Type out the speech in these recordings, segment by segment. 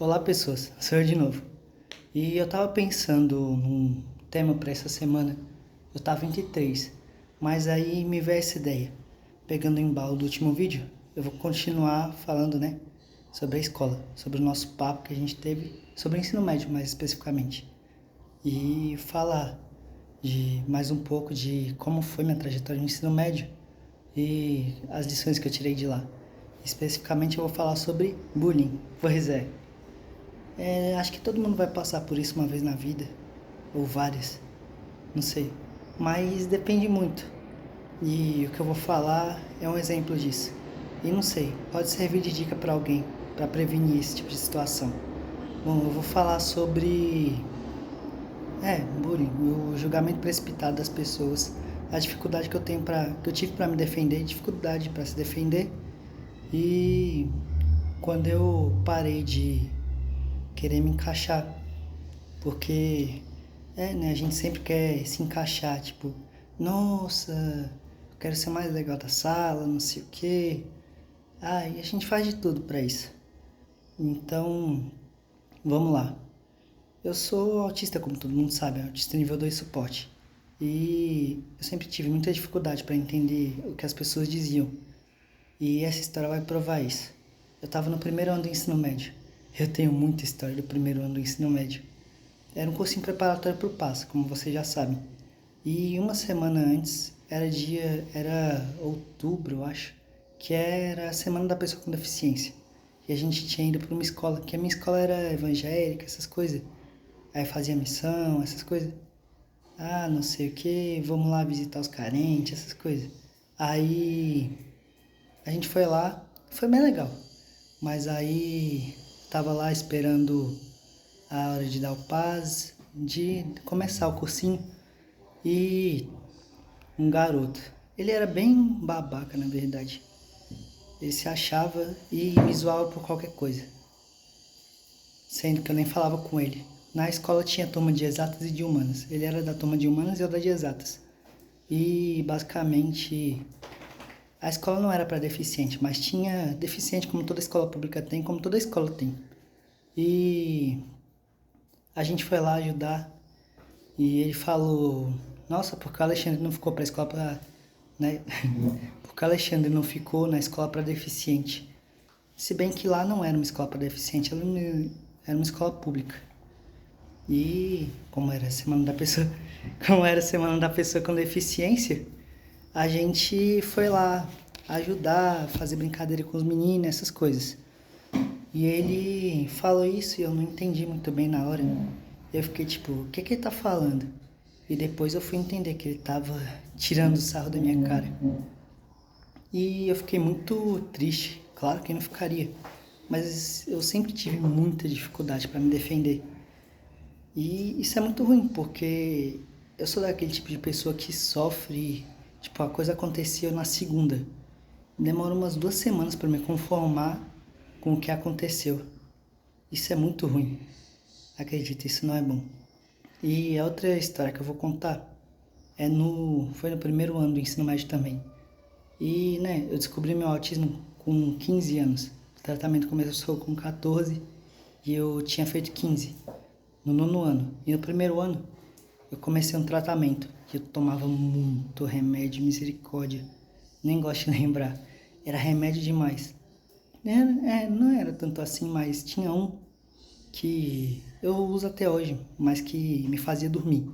Olá pessoas, sou eu de novo. E eu tava pensando num tema para essa semana. Eu tava entre três, mas aí me veio essa ideia. Pegando o embalo do último vídeo, eu vou continuar falando, sobre a escola, sobre o nosso papo que a gente teve, sobre o ensino médio mais especificamente. E falar de mais um pouco de como foi minha trajetória no ensino médio e as lições que eu tirei de lá. Especificamente eu vou falar sobre bullying. Pois é, acho que todo mundo vai passar por isso uma vez na vida, ou várias, não sei. Mas depende muito. E o que eu vou falar é um exemplo disso. E não sei, pode servir de dica para alguém, para prevenir esse tipo de situação. Bom, eu vou falar sobre bullying, o julgamento precipitado das pessoas, a dificuldade que eu tive para me defender, dificuldade para se defender. E quando eu parei de querer me encaixar, porque a gente sempre quer se encaixar, tipo, nossa, eu quero ser mais legal da sala, não sei o quê. E a gente faz de tudo pra isso. Então, vamos lá. Eu sou autista, como todo mundo sabe, autista nível 2 suporte. E eu sempre tive muita dificuldade para entender o que as pessoas diziam. E essa história vai provar isso. Eu estava no primeiro ano do ensino médio. Eu tenho muita história do primeiro ano do ensino médio. Era um cursinho preparatório para o PAS, como vocês já sabem. E uma semana antes, era outubro, eu acho, que era a Semana da Pessoa com Deficiência. E a gente tinha ido para uma escola, que a minha escola era evangélica, essas coisas. Aí fazia missão, essas coisas. Não sei o que, vamos lá visitar os carentes, essas coisas. Aí a gente foi lá, foi bem legal. Mas aí tava lá esperando a hora de dar o paz, de começar o cursinho. E um garoto, ele era bem babaca na verdade. Ele se achava e me zoava por qualquer coisa, sendo que eu nem falava com ele. Na escola tinha turma de exatas e de humanas. Ele era da turma de humanas e eu da de exatas. E basicamente a escola não era para deficiente, mas tinha deficiente como toda escola pública tem, como toda escola tem. E a gente foi lá ajudar e ele falou: nossa, por que o Alexandre não ficou pra escola pra. Né? Por que o Alexandre não ficou na escola para deficiente? Se bem que lá não era uma escola para deficiente, era uma escola pública. E como era a semana da pessoa, como era a semana da pessoa com deficiência, a gente foi lá ajudar, fazer brincadeira com os meninos, essas coisas. E ele falou isso e eu não entendi muito bem na hora. Eu fiquei tipo, o que ele tá falando? E depois eu fui entender que ele tava tirando o sarro da minha cara. E eu fiquei muito triste, claro que eu não ficaria. Mas eu sempre tive muita dificuldade para me defender. E isso é muito ruim, porque eu sou daquele tipo de pessoa que sofre. Tipo, a coisa aconteceu na segunda. Demora umas 2 semanas para me conformar com o que aconteceu. Isso é muito ruim. Acredita, isso não é bom. E a outra história que eu vou contar foi no primeiro ano do ensino médio também. E, eu descobri meu autismo com 15 anos. O tratamento começou com 14 e eu tinha feito 15 no nono ano. E no primeiro ano eu comecei um tratamento que eu tomava muito remédio, misericórdia. Nem gosto de lembrar. Era remédio demais. Não era tanto assim, mas tinha um que eu uso até hoje, mas que me fazia dormir.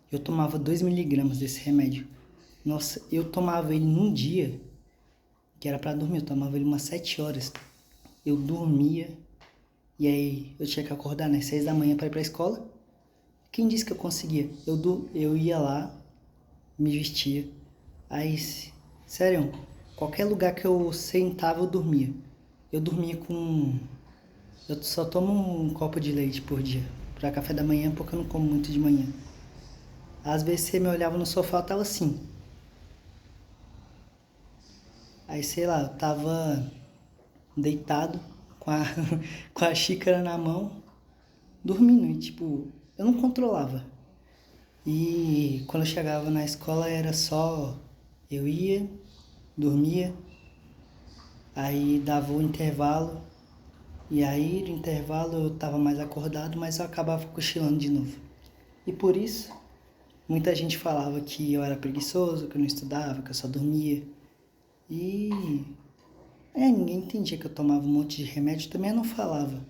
Eu tomava 2 miligramas desse remédio. Nossa, eu tomava ele num dia, que era pra dormir, eu tomava ele umas 7 horas. Eu dormia, e aí eu tinha que acordar, 6 da manhã pra ir pra escola. Quem disse que eu conseguia? Eu ia lá, me vestia, aí, sério, qualquer lugar que eu sentava eu dormia. Eu dormia com... Eu só tomo um copo de leite por dia, pra café da manhã, porque eu não como muito de manhã. Às vezes você me olhava no sofá, eu tava assim. Aí, sei lá, eu tava deitado com a, com a xícara na mão, dormindo. E, tipo, eu não controlava. E quando eu chegava na escola era só... Eu ia, dormia, aí dava o intervalo, E aí, no intervalo, eu tava mais acordado, mas eu acabava cochilando de novo. E por isso, muita gente falava que eu era preguiçoso, que eu não estudava, que eu só dormia. E ninguém entendia que eu tomava um monte de remédio, também eu não falava.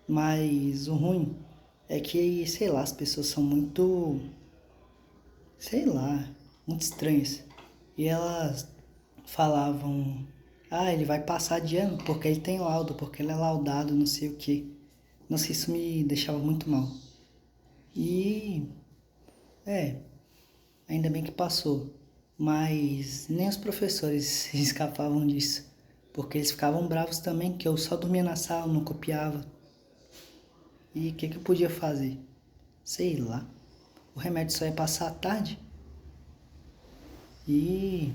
Mas o ruim é que, sei lá, as pessoas são muito, sei lá, muito estranhas. E elas falavam, ele vai passar de ano porque ele tem laudo, porque ele é laudado, não sei o quê. Nossa, isso me deixava muito mal. E, é, ainda bem que passou. Mas nem os professores escapavam disso. Porque eles ficavam bravos também, que eu só dormia na sala, não copiava. E o que eu podia fazer? Sei lá. O remédio só ia passar à tarde. E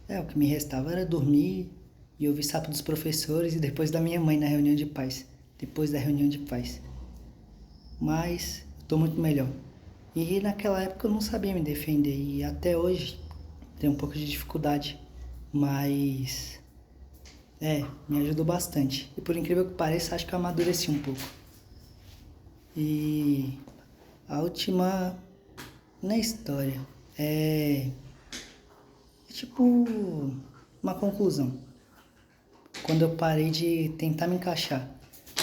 o que me restava era dormir e ouvir sapo dos professores e depois da minha mãe na reunião de pais. Depois da reunião de pais. Mas eu tô muito melhor. E naquela época eu não sabia me defender e até hoje tenho um pouco de dificuldade. Mas me ajudou bastante. E por incrível que pareça, acho que eu amadureci um pouco. E a última na história é tipo uma conclusão. Quando eu parei de tentar me encaixar.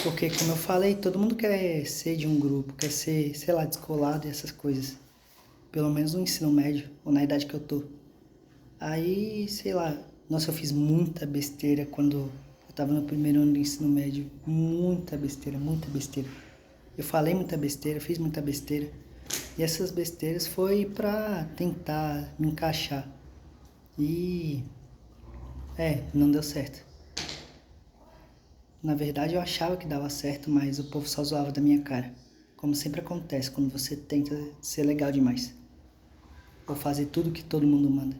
Porque, como eu falei, todo mundo quer ser de um grupo, quer ser, sei lá, descolado e essas coisas. Pelo menos no ensino médio, ou na idade que eu tô. Aí, sei lá, nossa, eu fiz muita besteira quando eu tava no primeiro ano do ensino médio. Muita besteira, muita besteira. Eu falei muita besteira, fiz muita besteira. E essas besteiras foi pra tentar me encaixar. E, não deu certo. Na verdade, eu achava que dava certo, mas o povo só zoava da minha cara. Como sempre acontece quando você tenta ser legal demais. Ou fazer tudo que todo mundo manda.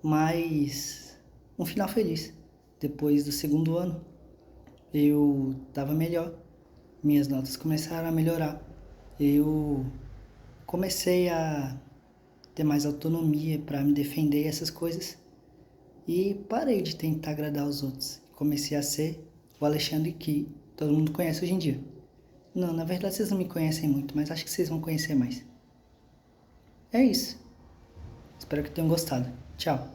Mas um final feliz. Depois do segundo ano, eu tava melhor. Minhas notas começaram a melhorar. Eu comecei a ter mais autonomia para me defender e essas coisas. E parei de tentar agradar os outros. Comecei a ser o Alexandre que todo mundo conhece hoje em dia. Não, na verdade vocês não me conhecem muito, mas acho que vocês vão conhecer mais. É isso. Espero que tenham gostado. Tchau.